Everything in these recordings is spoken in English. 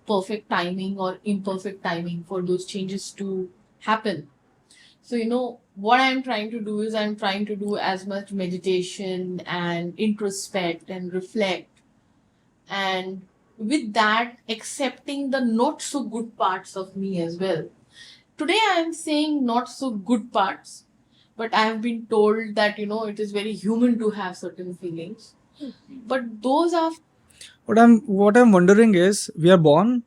perfect timing or imperfect timing for those changes to happen. So, what I'm trying to do is I'm trying to do as much meditation and introspect and reflect. And with that, accepting the not so good parts of me as well. Today, I am saying not so good parts, but I have been told that, it is very human to have certain feelings. But those are What I'm wondering is, we are born,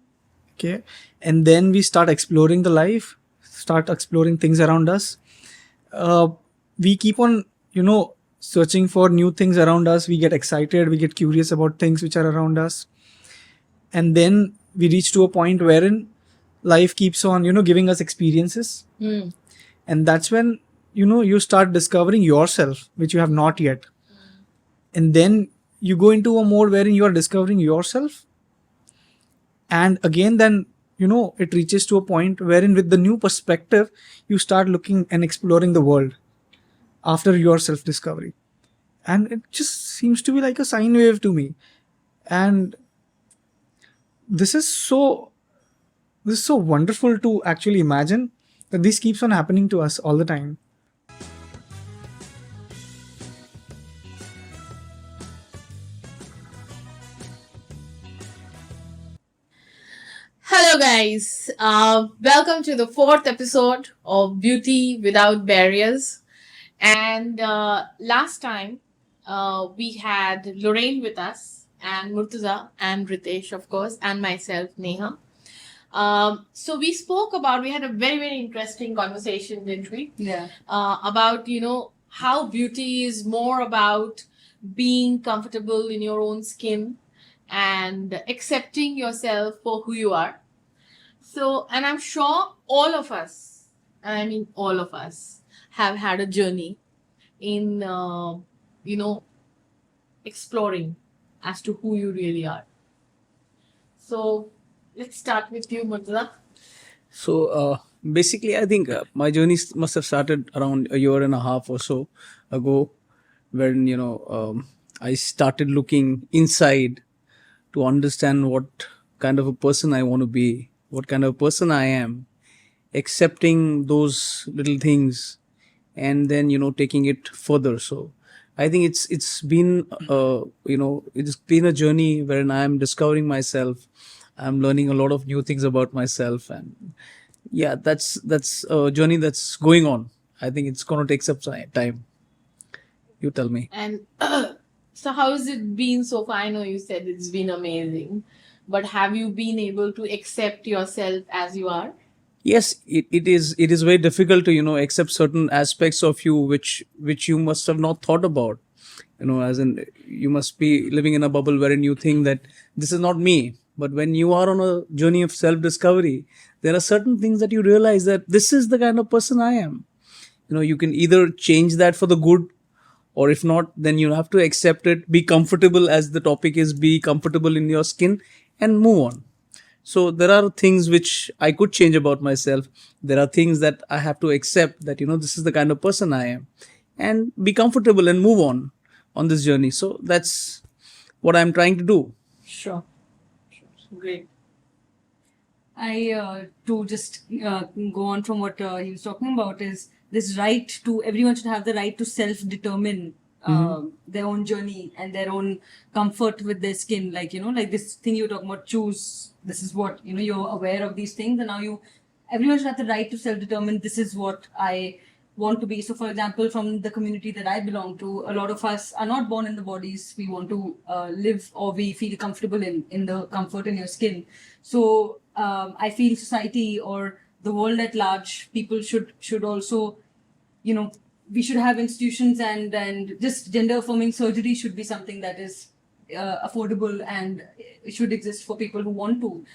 okay, and then we start exploring the life, start exploring things around us. uh, we keep on, searching for new things around us. We get excited, we get curious about things which are around us, and then we reach to a point wherein life keeps on, giving us experiences. And that's when, you start discovering yourself, which you have not yet. And then you go into a mode wherein you are discovering yourself, and again then, it reaches to a point wherein with the new perspective you start looking and exploring the world after your self discovery. And it just seems to be like a sine wave to me. And this is so this is so wonderful to actually imagine that this keeps on happening to us all the time. Hello, guys. Welcome to the fourth episode of Beauty Without Barriers. And last time we had Lorraine with us, and Murtaza, and Ritesh, of course, and myself, Neha. So we had a very, very interesting conversation, didn't we? Yeah. About, how beauty is more about being comfortable in your own skin and accepting yourself for who you are. So, and I'm sure all of us, and I mean all of us, have had a journey in, exploring as to who you really are. So, let's start with you, Murtaza. So basically, I think my journey must have started around a year and a half or so ago, when I started looking inside to understand what kind of a person I want to be, what kind of person I am, accepting those little things, and then taking it further. So I think it's been it's been a journey wherein I am discovering myself. I'm learning a lot of new things about myself, and yeah, that's a journey that's going on. I think it's going to take some time. You tell me. And so, how has it been so far? I know you said it's been amazing, but have you been able to accept yourself as you are? Yes, it is very difficult to accept certain aspects of you which you must have not thought about. As in, you must be living in a bubble wherein you think that this is not me. But when you are on a journey of self discovery, there are certain things that you realize that this is the kind of person I am. You can either change that for the good, or if not, then you have to accept it, be comfortable, as the topic is, be comfortable in your skin, and move on. So there are things which I could change about myself. There are things that I have to accept, that this is the kind of person I am, and be comfortable and move on this journey. So that's what I'm trying to do. Sure. Great. To just go on from what he was talking about, is this right to, everyone should have the right to self-determine their own journey and their own comfort with their skin. Like, like this thing you were talking about, choose, this is what, you're aware of these things, and now everyone should have the right to self-determine, this is what I want to be. So, for example, from the community that I belong to, a lot of us are not born in the bodies we want to live, or we feel comfortable in the comfort in your skin. So I feel society or the world at large, people should also, we should have institutions, and just gender affirming surgery should be something that is affordable, and it should exist for people who want to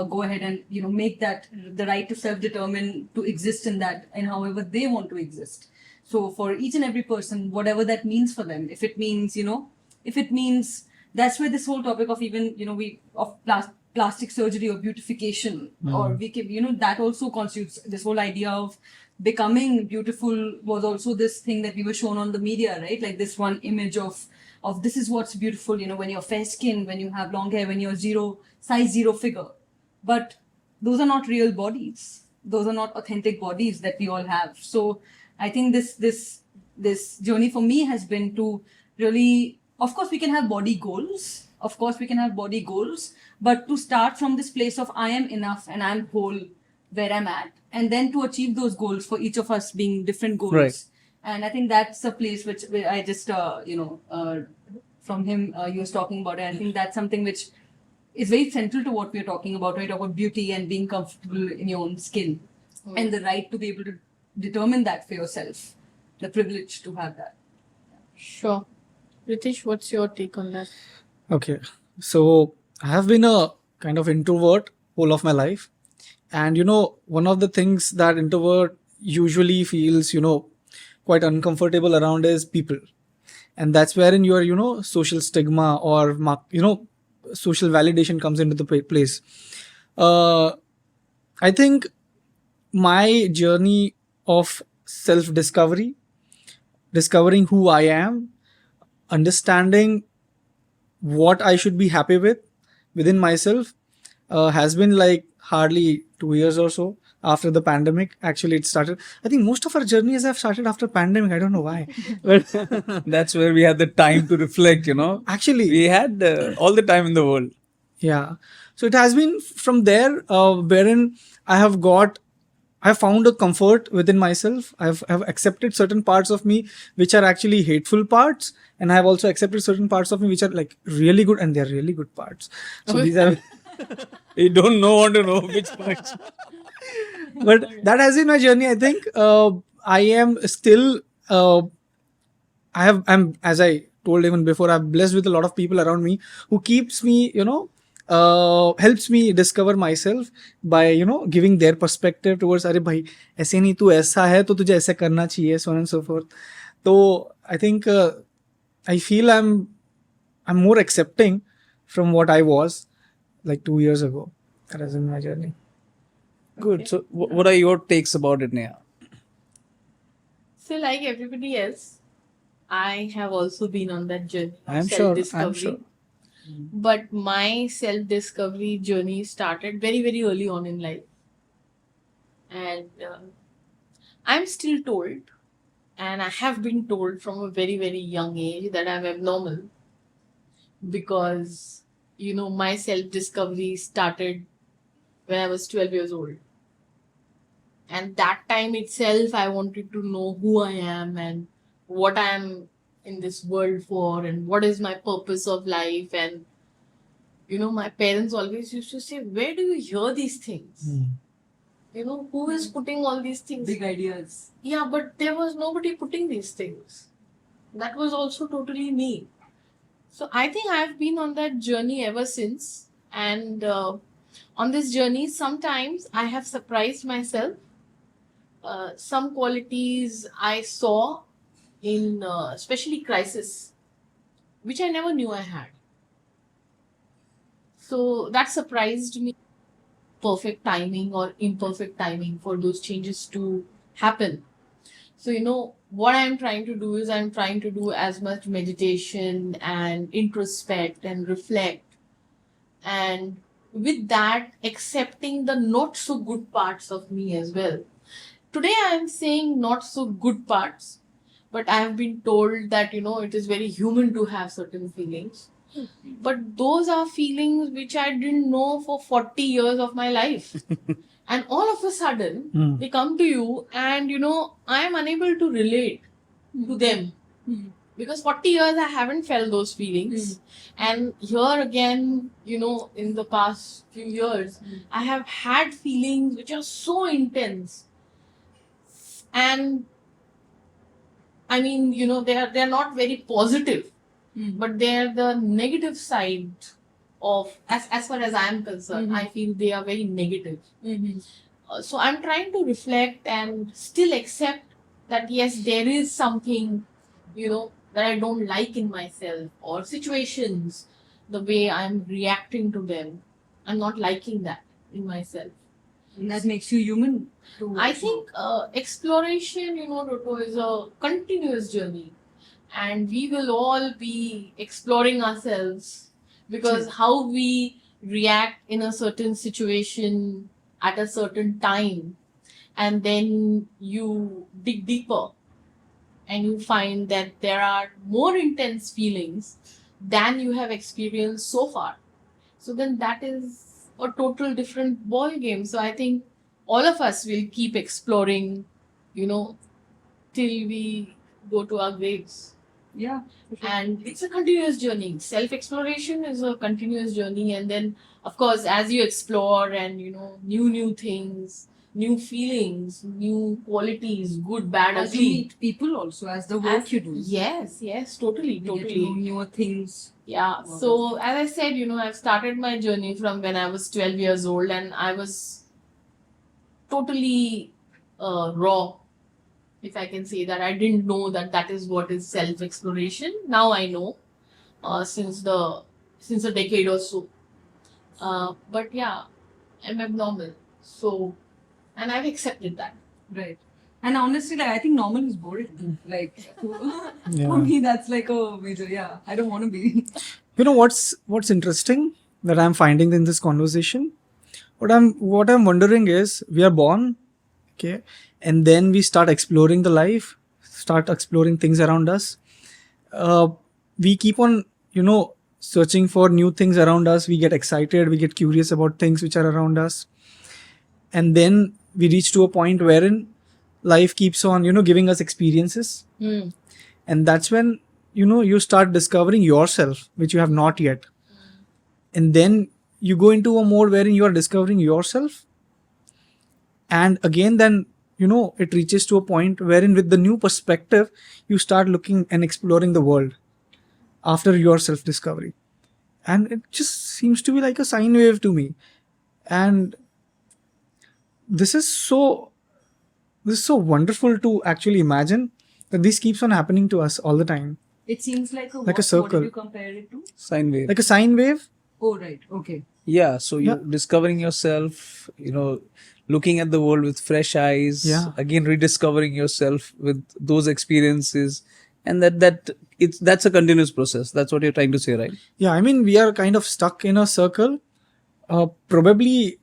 go ahead and make that the right to self-determine, to exist in that, and however they want to exist. So for each and every person, whatever that means for them, if it means that's where this whole topic of, even plastic surgery or beautification, or we can, that also constitutes this whole idea of becoming beautiful, was also this thing that we were shown on the media, right? Like this one image of this is what's beautiful, when you're fair skin, when you have long hair, when you're size zero figure. but those are not real bodies. Those are not authentic bodies that we all have. So I think this journey for me has been to really, of course, we can have body goals. Of course, we can have body goals, but to start from this place of I am enough and I'm whole where I'm at, and then to achieve those goals for each of us being different goals. Right. And I think that's a place where I just, from him, he was talking about it. I think that's something which is very central to what we're talking about, right? About beauty and being comfortable in your own skin and the right to be able to determine that for yourself, the privilege to have that. Sure. Ritesh, what's your take on that? Okay, so I have been a kind of introvert whole of my life, and one of the things that introvert usually feels quite uncomfortable around is people, and that's wherein your social stigma or social validation comes into the place. I think my journey of self discovering who I am, understanding what I should be happy with within myself, has been like hardly 2 years or so after the pandemic. Actually, it started. I think most of our journeys have started after pandemic. I don't know why, but That's where we had the time to reflect, actually, We had all the time in the world. yeah. So it has been from there, wherein I have found a comfort within myself. I've accepted certain parts of me which are actually hateful parts, and I have also accepted certain parts of me which are like really good, and they're really good parts. So these are, You don't want to know which parts. but that has been my journey. I think I am still. I'm, as I told even before, I'm blessed with a lot of people around me who keeps me, helps me discover myself by giving their perspective towards, अरे भाई ऐसे नहीं, तू ऐसा है तो तुझे ऐसे करना चाहिए, so on and so forth. So I think I feel I'm more accepting from what I was like 2 years ago. That has been my journey. Good. So, what are your takes about it, Neha? So, like everybody else, I have also been on that journey of I'm sure. self-discovery. But my self-discovery journey started very, very early on in life. And I'm still told, and I have been told from a very, very young age that I'm abnormal because, my self-discovery started when I was 12 years old. And that time itself, I wanted to know who I am and what I am in this world for and what is my purpose of life. And, my parents always used to say, where do you hear these things? Who is putting all these things? Big ideas. Yeah, but there was nobody putting these things. That was also totally me. So I think I've been on that journey ever since. And on this journey, sometimes I have surprised myself. Some qualities I saw in especially crisis, which I never knew I had. So that surprised me. Perfect timing or imperfect timing for those changes to happen. So, what I'm trying to do is I'm trying to do as much meditation and introspect and reflect. And with that, accepting the not so good parts of me as well. Today, I'm saying not so good parts, but I have been told that, it is very human to have certain feelings. But those are feelings which I didn't know for 40 years of my life. And all of a sudden, they come to you, and I am unable to relate to them. Because 40 years I haven't felt those feelings. And here again, in the past few years, I have had feelings which are so intense. And I mean, they're not very positive, but they're the negative side of, as far as I'm concerned, I feel they are very negative. So I'm trying to reflect and still accept that yes, there is something, that I don't like in myself or situations, the way I'm reacting to them. I'm not liking that in myself. And that makes you human. I think exploration, Toto, is a continuous journey. And we will all be exploring ourselves because how we react in a certain situation at a certain time, and then you dig deeper and you find that there are more intense feelings than you have experienced so far. So then that is a total different ball game. So I think all of us will keep exploring, you know, till we go to our graves. Yeah. for sure. And it's a continuous journey. Self exploration is a continuous journey. And then, of course, as you explore and, new things, new feelings, new qualities, good, bad, As you ugly. meet people also, as the work you do. Yes, totally, You get to know totally. newer things. Yeah. Wow. So as I said, I've started my journey from when I was 12 years old, and I was totally raw, if I can say that. I didn't know that that is what is self exploration. Now I know, since a decade or so. But yeah, I'm abnormal. So, and I've accepted that. Right. And honestly, like, I think normal is boring. Like, for Yeah. me, that's like a major, I don't want to be. You know what's interesting that I'm finding in this conversation? What I'm wondering is we are born, okay, and then we start exploring the life, start exploring things around us. We keep on, searching for new things around us. We get excited, we get curious about things which are around us, and then we reach to a point wherein life keeps on, giving us experiences, and that's when you start discovering yourself, which you have not yet, and then you go into a mode wherein you are discovering yourself, and again then it reaches to a point wherein with the new perspective you start looking and exploring the world after your self discovery, and it just seems to be like a sine wave to me. And this is so wonderful to actually imagine that this keeps on happening to us all the time, It seems like a Like a what circle. did you compare it to? Sine wave. like a sine wave. Oh, right. Okay. Yeah, so you're Yeah. discovering yourself, looking at the world with fresh eyes, Yeah. again rediscovering yourself with those experiences, and that's a continuous process. That's what you're trying to say, right? Yeah, I mean, we are kind of stuck in a circle, probably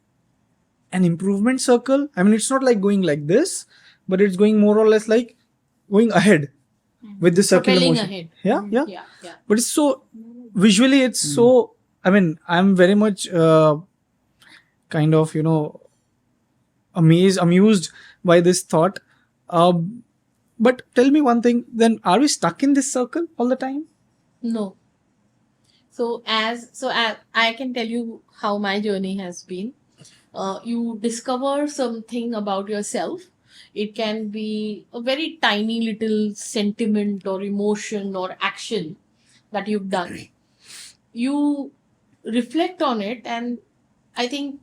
an improvement circle. I mean, it's not like going like this, but it's going more or less like going ahead with the circular Propelling motion. ahead. Yeah. Yeah. But it's so visually, it's so. I mean, I'm very much kind of amused by this thought. But tell me one thing. Then, are we stuck in this circle all the time? No. So I can tell you how my journey has been. You discover something about yourself. It can be a very tiny little sentiment or emotion or action that you've done. You reflect on it, and I think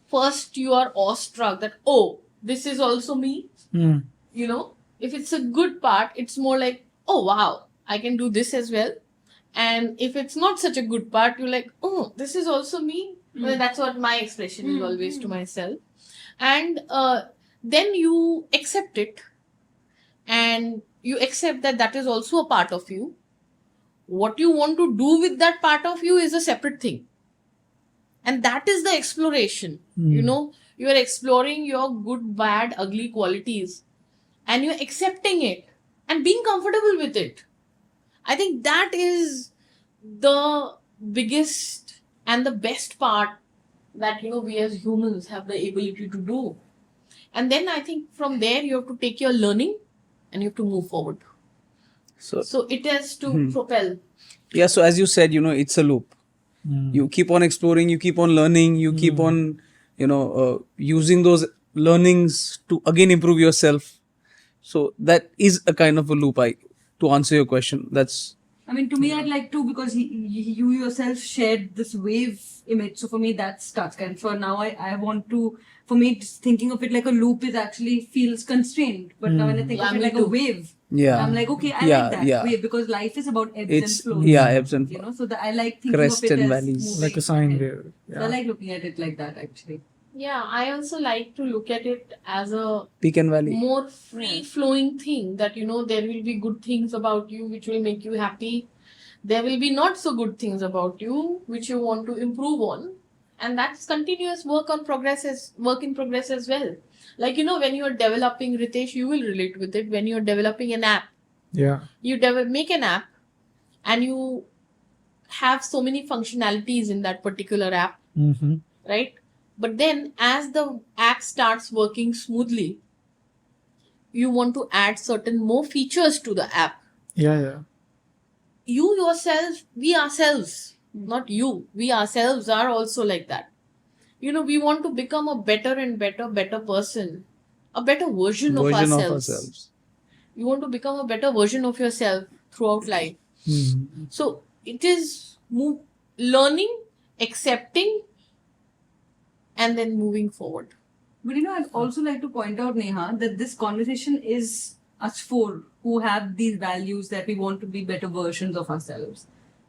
first you are awestruck that, oh, this is also me. Hmm. If it's a good part, it's more like, oh wow, I can do this as well. And if it's not such a good part, you're like, oh, this is also me. Well, that's what my expression is always to myself. And then you accept it, and you accept that that is also a part of you. What you want to do with that part of you is a separate thing, and that is the exploration. You are exploring your good, bad, ugly qualities, and you're accepting it and being comfortable with it. I think that is the biggest and the best part that we as humans have the ability to do. And then I think from there you have to take your learning and you have to move forward. So it has to propel. Yeah, so as you said, it's a loop. You keep on exploring, you keep on learning, you keep on, using those learnings to again improve yourself. So that is a kind of a loop. To answer your question, that's. I mean, to me, I'd like to, because you yourself shared this wave image. So for me, that's stuck. And for now, I want to, for me, just thinking of it like a loop is actually feels constrained. But now when I think Yeah, of it me like a too. wave, Yeah. I'm like, okay, I Yeah, like that yeah. wave, because life is about ebbs It's and flows. ebbs and flows. So I like thinking Crest of it and as valleys. moving Like a sine ahead. wave. So I Yeah. like looking at it like that, actually. Yeah, I also like to look at it as a Peak and valley. more free flowing thing that there will be good things about you which will make you happy. There will be not so good things about you which you want to improve on. and that's continuous work in progress as well. Like, when you're developing, Ritesh, you will relate with it. When you're developing an app, Yeah. you make an app, and you have so many functionalities in that particular app, Mm-hmm. right? But then as the app starts working smoothly, you want to add certain more features to the app. Yeah, yeah. You yourself, we ourselves, not you, we ourselves are also like that. We want to become a better and better person, a better version of Version of ourselves. ourselves. You want to become a better version of yourself throughout life. Mm-hmm. So it is learning, accepting, and then moving forward. But I'd also like to point out, Neha, that this conversation is us four who have these values that we want to be better versions of ourselves.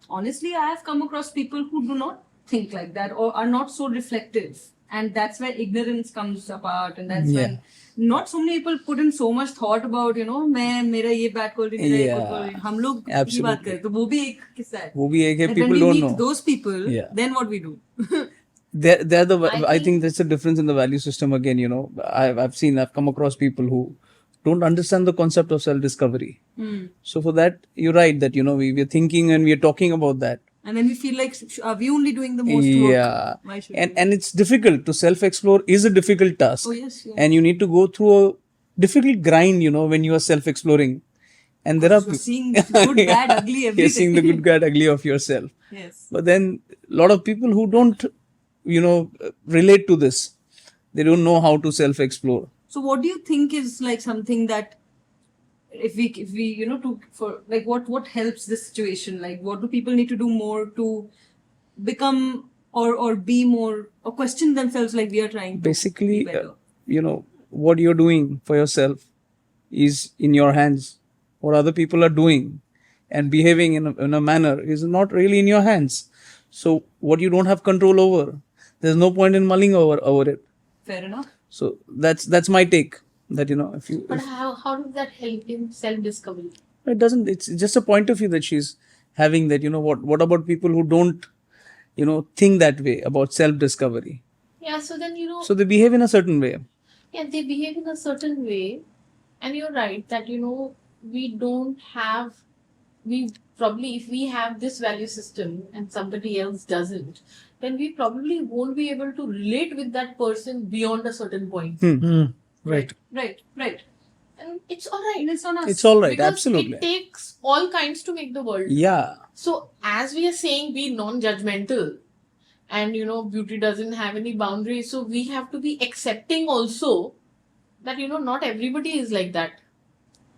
Honestly, I have come across people who do not think like that or are not so reflective. And that's where ignorance comes apart. And that's when not so many people put in so much thought about, मैं मेरा ये bad quality, मेरा ये good quality. हम लोग ये बात करें, तो वो भी एक किस्सा है. वो भी एक है, That people when we don't meet know. those people, Yeah. then what we do? I think that's a difference in the value system again. I've come across people who don't understand the concept of self-discovery. So for that, you're right that we're thinking and we're talking about that. And then we feel like, are we only doing the most work? Why should we? And it's difficult to self-explore is a difficult task. Oh, yes, yeah. And you need to go through a difficult grind, when you are self-exploring. And there are You're seeing good, bad, ugly, everything. you're seeing the good, bad, ugly of yourself. Yes. But then a lot of people who don't, relate to this, they don't know how to self-explore. So what do you think is like something that if we what helps this situation? Like what do people need to do more to become or be more or question themselves like we are trying to Basically, be better? what you're doing for yourself is in your hands. What other people are doing and behaving in a manner is not really in your hands. So what you don't have control over, there's no point in mulling over it. Fair enough. So that's my take. That if you But how does that help in self-discovery? it doesn't, it's just a point of view that she's having, that what about people who don't think that way about self-discovery. Yeah, so then So they behave in a certain way. yeah, they behave in a certain way, and you're right that we don't have, we probably, if we have this value system and somebody else doesn't, then we probably won't be able to relate with that person beyond a certain point. Right. Right. And it's all right. And it's on us. It's all right, Because absolutely. it takes all kinds to make the world. Yeah. So as we are saying, be non-judgmental, and beauty doesn't have any boundaries. So we have to be accepting also that not everybody is like that,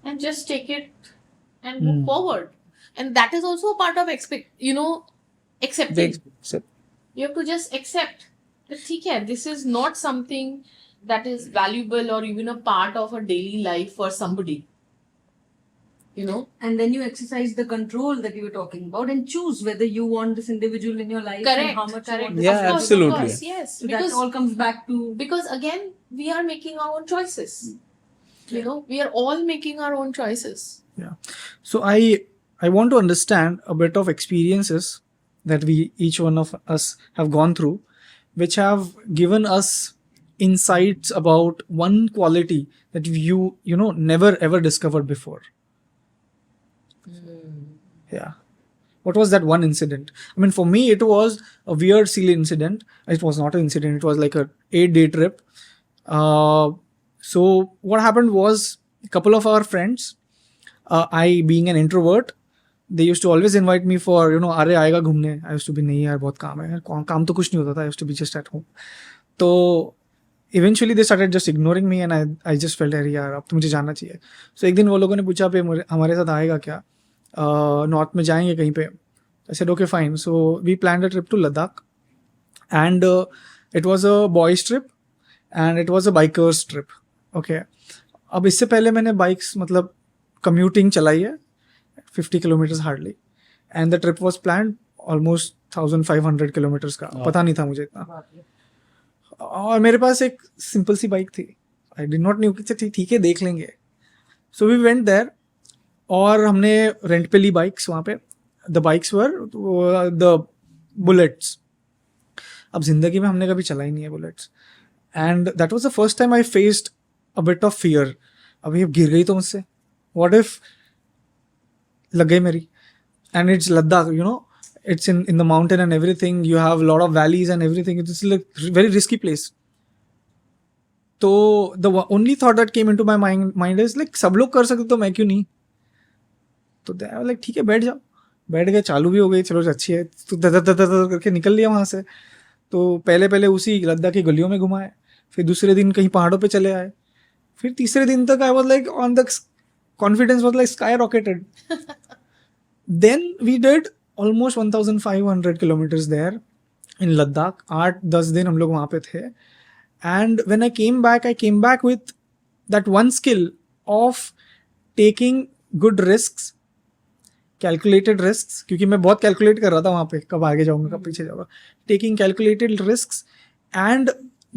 and just take it and move forward. And that is also a part of accepting. So, You have to just accept that this is not something that is valuable or even a part of a daily life for somebody. And then you exercise the control that you were talking about and choose whether you want this individual in your life Correct. and how much you want Yeah, this Of course, absolutely. Of course, yes. So that all comes back to Because again, we are making our own choices. We are all making our own choices. Yeah. So I want to understand a bit of experiences that each one of us have gone through, which have given us insights about one quality that you never ever discovered before. Yeah. What was that one incident? I mean, for me, it was a weird, silly incident. It was not an incident. It was like a 8-day trip. So what happened was, a couple of our friends, I being an introvert, they used to always invite me for, अरे आएगा घूमने. I used to be, नहीं यार बहुत काम है. काम तो कुछ नहीं होता था. I used to be just at home. तो eventually they started just ignoring me, and I just felt अरे यार अब तो मुझे जाना चाहिए. So एक दिन वो लोगों ने पूछा पे हमारे साथ आएगा क्या? नॉर्थ में जाएंगे कहीं पे. I said okay fine. So we planned a trip to Ladakh, and it was a boys trip and it was a bikers trip. Okay. अब इससे पहले मैंने बाइक्स मतलब कम्यूटिंग चलाई है 50 kilometres hardly, and the trip was planned almost 1500 kilometres का. पता नहीं था मुझे इतना. और मेरे पास एक सिंपल सी बाइक थी. आई डिड नॉट न्यू कि ठीक है देख लेंगे. सो वी वेंट देयर और हमने रेंट पे ली बाइक्स वहाँ पे. The bikes were the bullets. अब जिंदगी में हमने कभी चला ही नहीं है bullets. And that was the first time I faced a bit of fear. अभी अब गिर गई तो मुझसे, व्हाट इफ लग गई मेरी. And it's Ladakh, it's in the mountain and everything. You have a lot of valleys and everything. It's like very risky place. So the only thought that came into my mind is like सब लोग कर सकते तो मैं क्यों नहीं. तो like ठीक है बैठ जाओ. बैठ गए, चालू भी हो गई, चलो अच्छी है. तो दर करके निकल लिया वहाँ से. तो पहले पहले उसी लद्दाख की गलियों में घुमाए, फिर दूसरे दिन कहीं पहाड़ों पे चले आए, फिर तीसरे दिन तक I was like on the confidence was like sky rocketed. Then we did almost 1500 kilometers there in Ladakh. 8-10 दिन हम लोग वहाँ पे थे. And when I came back with that one skill of taking good risks, calculated risks, क्योंकि मैं बहुत calculate कर रहा था वहाँ पे, कब आगे जाऊँगा कब पीछे जाऊँगा. Taking calculated risks and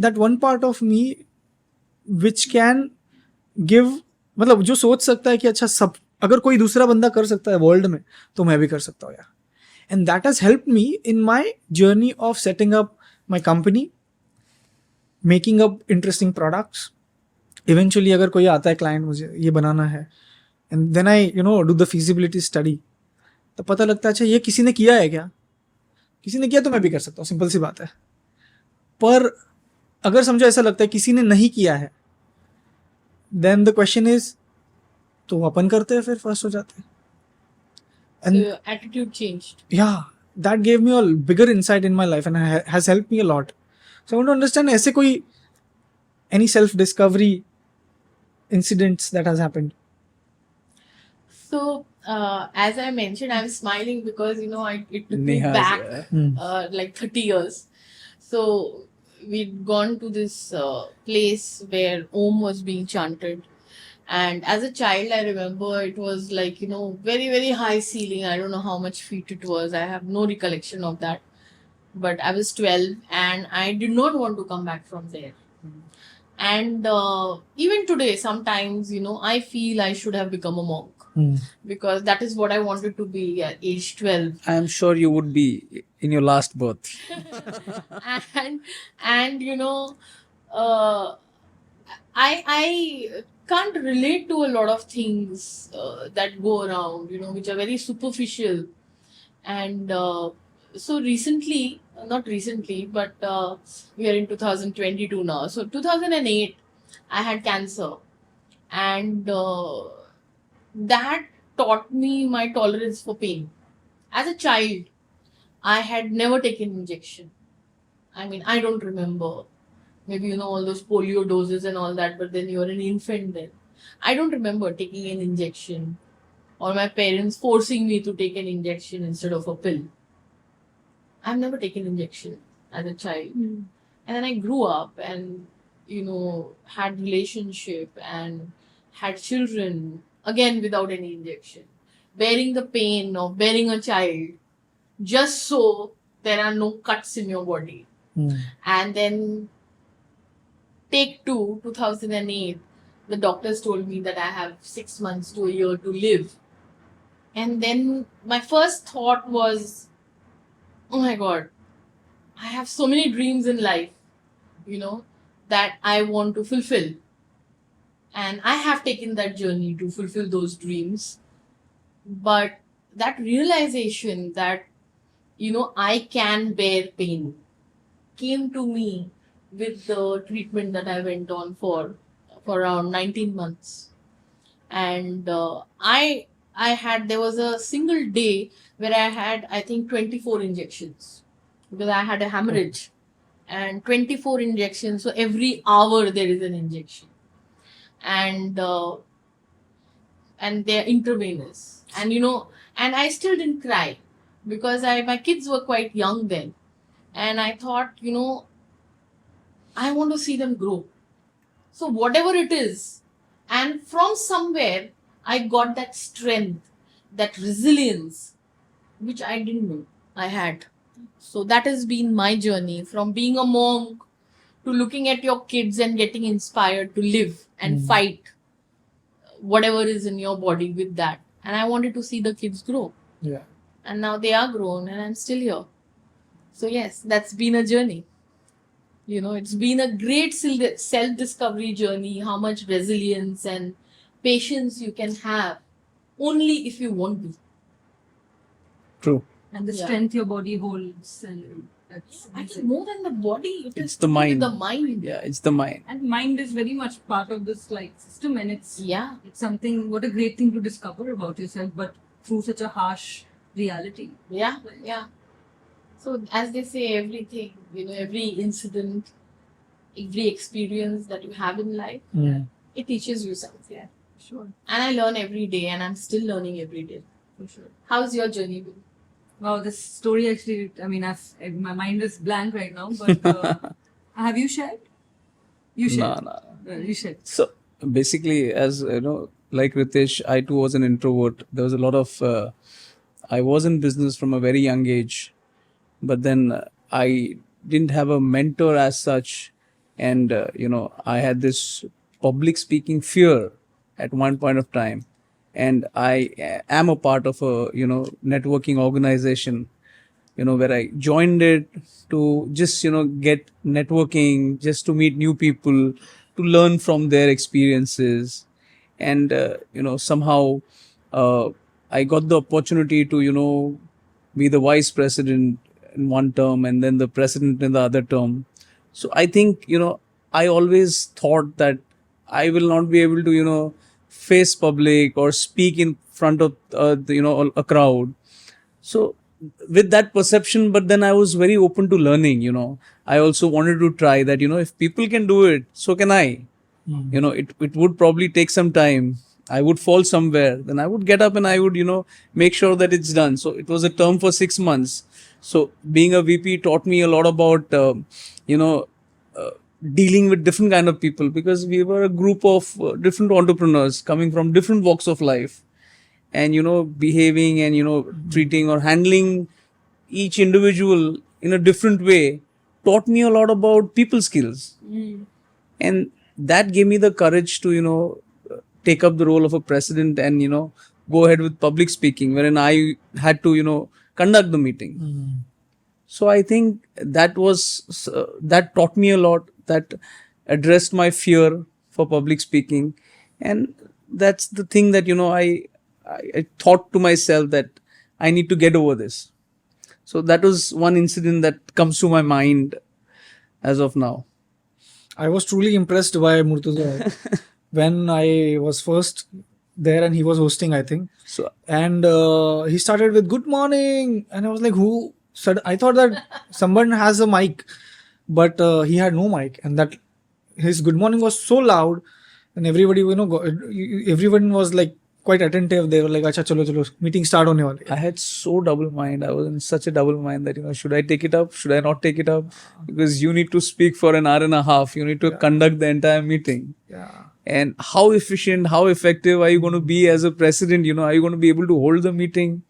that one part of me which can give, मतलब जो सोच सकता है कि अच्छा सब अगर कोई दूसरा बंदा कर सकता है वर्ल्ड में तो मैं भी कर सकता हूँ यार. And that has helped me in my journey of setting up my company, making up interesting products. Eventually अगर कोई आता है क्लाइंट, मुझे ये बनाना है, and then I do the feasibility study, तो पता लगता है अच्छा ये किसी ने किया है क्या, किसी ने किया तो मैं भी कर सकता हूँ, सिंपल सी बात है. पर अगर समझो ऐसा लगता है किसी ने नहीं किया है, देन द क्वेश्चन इज तो अपन करते हैं, फिर फर्स्ट हो जाते हैं. So your attitude changed. Yeah, that gave me a bigger insight in my life and has helped me a lot. So I want to understand ऐसे कोई any self discovery incidents that has happened. So as I mentioned, I'm smiling because it took me Neha's, back like 30 years. So we'd gone to this place where Om was being chanted. And as a child, I remember it was like, very, very high ceiling. I don't know how much feet it was. I have no recollection of that. But I was 12 and I did not want to come back from there. And even today, sometimes, I feel I should have become a monk. Because that is what I wanted to be at age 12. I am sure you would be in your last birth. and I can't relate to a lot of things that go around, which are very superficial. And so recently, not recently, but we are in 2022 now. So 2008, I had cancer. And that taught me my tolerance for pain. As a child, I had never taken injection. I mean, I don't remember. Maybe, all those polio doses and all that, but then you're an infant then. I don't remember taking an injection or my parents forcing me to take an injection instead of a pill. I've never taken injection as a child. And then I grew up and, had relationship and had children, again without any injection. Bearing the pain of bearing a child just so there are no cuts in your body. And then take 2, 2008, the doctors told me that I have 6 months to a year to live. And then my first thought was, oh my God, I have so many dreams in life, that I want to fulfill. And I have taken that journey to fulfill those dreams. But that realization that, I can bear pain came to me with the treatment that I went on for around 19 months. And there was a single day where I had, I think, 24 injections because I had a hemorrhage and 24 injections. So every hour there is an injection. And they're intravenous. And, and I still didn't cry because my kids were quite young then. And I thought, I want to see them grow. So whatever it is, and from somewhere, I got that strength, that resilience, which I didn't know I had. So that has been my journey from being a monk to looking at your kids and getting inspired to live and fight whatever is in your body with that. And I wanted to see the kids grow. Yeah. And now they are grown and I'm still here. So yes, that's been a journey. It's been a great self discovery journey. How much resilience and patience you can have only if you want to. True. And the Yeah. strength your body holds, and that's I think more than the body, It's is the to do with mind. the mind. Yeah, it's the mind. and mind is very much part of this like system, and it's Yeah. something. What a great thing to discover about yourself, but through such a harsh reality. Yeah. Yeah. So as they say, everything, every incident, every experience that you have in life, it teaches you something. Yeah, sure, And I learn every day, and I'm still learning every day. for sure. How's your journey been? Wow, this story actually. I mean, my mind is blank right now. But have you shared? You shared. No. You shared. So basically, as you know, like Ritesh, I too was an introvert. There was a lot of. I was in business from a very young age, but then I didn't have a mentor as such, and I had this public speaking fear at one point of time, and I am a part of a networking organization, where I joined it to just get networking, just to meet new people, to learn from their experiences, and somehow uh, I got the opportunity to be the vice president in one term and then the president in the other term. So I think I always thought that I will not be able to face public or speak in front of a crowd. So with that perception, but then I was very open to learning. I also wanted to try that. If people can do it, so can I. It would probably take some time. I would fall somewhere, then I would get up and I would make sure that it's done. So it was a term for 6 months. So being a VP taught me a lot about you know uh, dealing with different kind of people, because we were a group of different entrepreneurs coming from different walks of life, and behaving and treating or handling each individual in a different way taught me a lot about people skills. And that gave me the courage to take up the role of a president and go ahead with public speaking, wherein I had to conduct the meeting. So I think that taught me a lot, that addressed my fear for public speaking. And that's the thing that I thought to myself that I need to get over this. So that was one incident that comes to my mind as of now. I was truly impressed by Murtuza when I was first there and he was hosting, I think. So And he started with good morning. And I was like, who said? I thought that someone has a mic, but he had no mic. And that his good morning was so loud. And everybody, everyone was like quite attentive. They were like, acha, chalo, chalo, meeting start hone wali hai." I had so double mind. I was in such a double mind that should I take it up? Should I not take it up? Because you need to speak for an hour and a half. You need to conduct the entire meeting. Yeah. And how efficient, how effective are you going to be as a president? Are you going to be able to hold the meeting?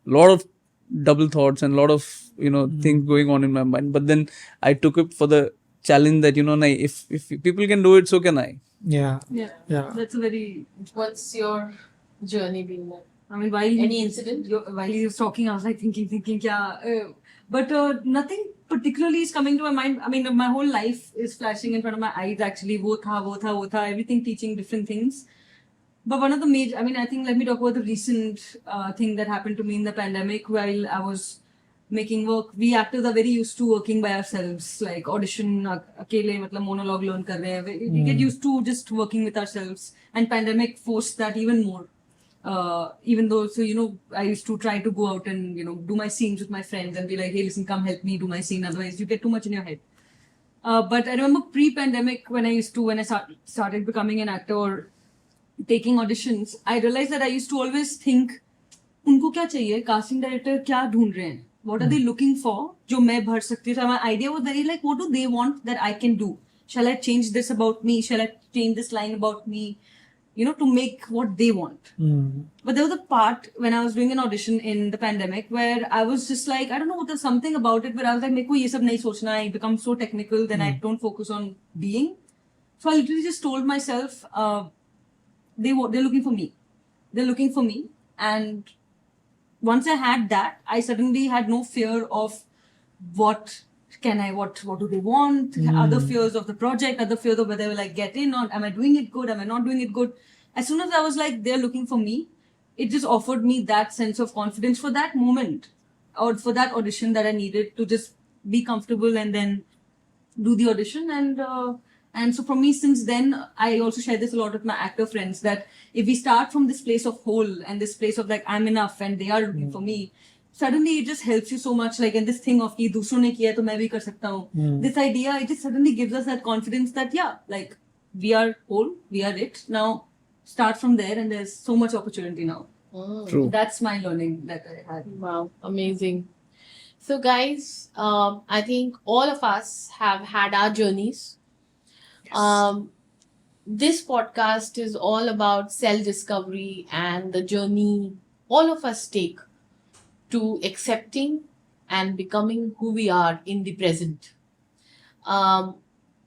Lot of double thoughts and lot of things going on in my mind. But then I took it for the challenge that nahi, if people can do it, so can I. Yeah. Yeah. Yeah. That's a very. What's your journey been like? I mean, while Any incident? while he was talking, I was like thinking, yeah. But nothing particularly is coming to my mind. I mean, my whole life is flashing in front of my eyes. Actually, wo tha, everything teaching different things. But one of the major, I mean, I think let me talk about the recent thing that happened to me in the pandemic while I was making work. We actors are very used to working by ourselves, like audition, akele, matlab monologue learn kar rahe hain. We get used to just working with ourselves. And pandemic forced that even more. Even though, so, I used to try to go out and, do my scenes with my friends and be like, hey, listen, come help me do my scene. Otherwise, you get too much in your head. But I remember pre-pandemic when I started becoming an actor or taking auditions, I realized that I used to always think, उनको क्या चाहिए casting director क्या ढूंढ रहे हैं, what are they looking for जो मैं भर सकती हूँ. So my idea was very like, what do they want that I can do? Shall I change this about me? Shall I change this line about me? To make what they want. But there was a part when I was doing an audition in the pandemic where I was just like, I don't know, there's something about it where I was like, मेरे को ये सब नहीं सोचना, I become so technical, then I don't focus on being. So I literally just told myself, they're looking for me. They're looking for me. And once I had that, I suddenly had no fear of what do they want, other fears of the project, other fears of whether will I get in, or am I doing it good, am I not doing it good. As soon as I was like, they're looking for me, it just offered me that sense of confidence for that moment, or for that audition that I needed to just be comfortable and then do the audition. And so for me, since then, I also share this a lot with my actor friends, that if we start from this place of whole and this place of like, I'm enough and they are looking for me, suddenly it just helps you so much. Like, and this thing of ki dusron ne kiya hai, to main bhi kar sakta hu. This idea, it just suddenly gives us that confidence that, yeah, like, we are whole, we are it. Now, start from there, and there's so much opportunity now. True. That's my learning that I had. Wow, amazing. So, guys, I think all of us have had our journeys. This podcast is all about self-discovery and the journey all of us take to accepting and becoming who we are in the present.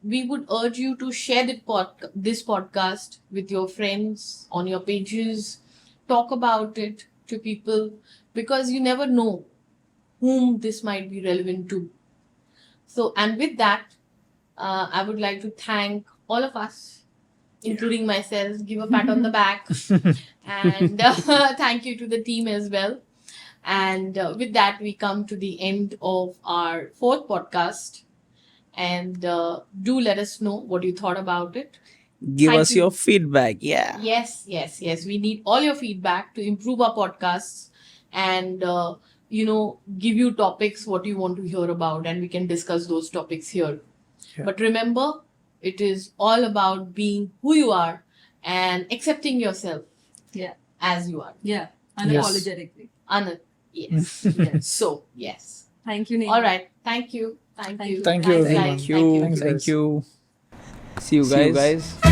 We would urge you to share this podcast with your friends, on your pages, talk about it to people, because you never know whom this might be relevant to. So, and with that, I would like to thank all of us, including myself, give a pat on the back, and thank you to the team as well. And with that, we come to the end of our 4th podcast. And do let us know what you thought about it. Give Thank us you. your feedback. Yeah. Yes. We need all your feedback to improve our podcasts and, give you topics, what you want to hear about, and we can discuss those topics here. Yeah. But remember, it is all about being who you are and accepting yourself Yeah. as you are. Yeah. Unapologetically. Yes. Yes. So, yes. Thank you, Neha. All right. Thank you. Thank you. Thank you, Thanks, everyone. guys. Thank you. Thanks, Thank guys. you. See you guys.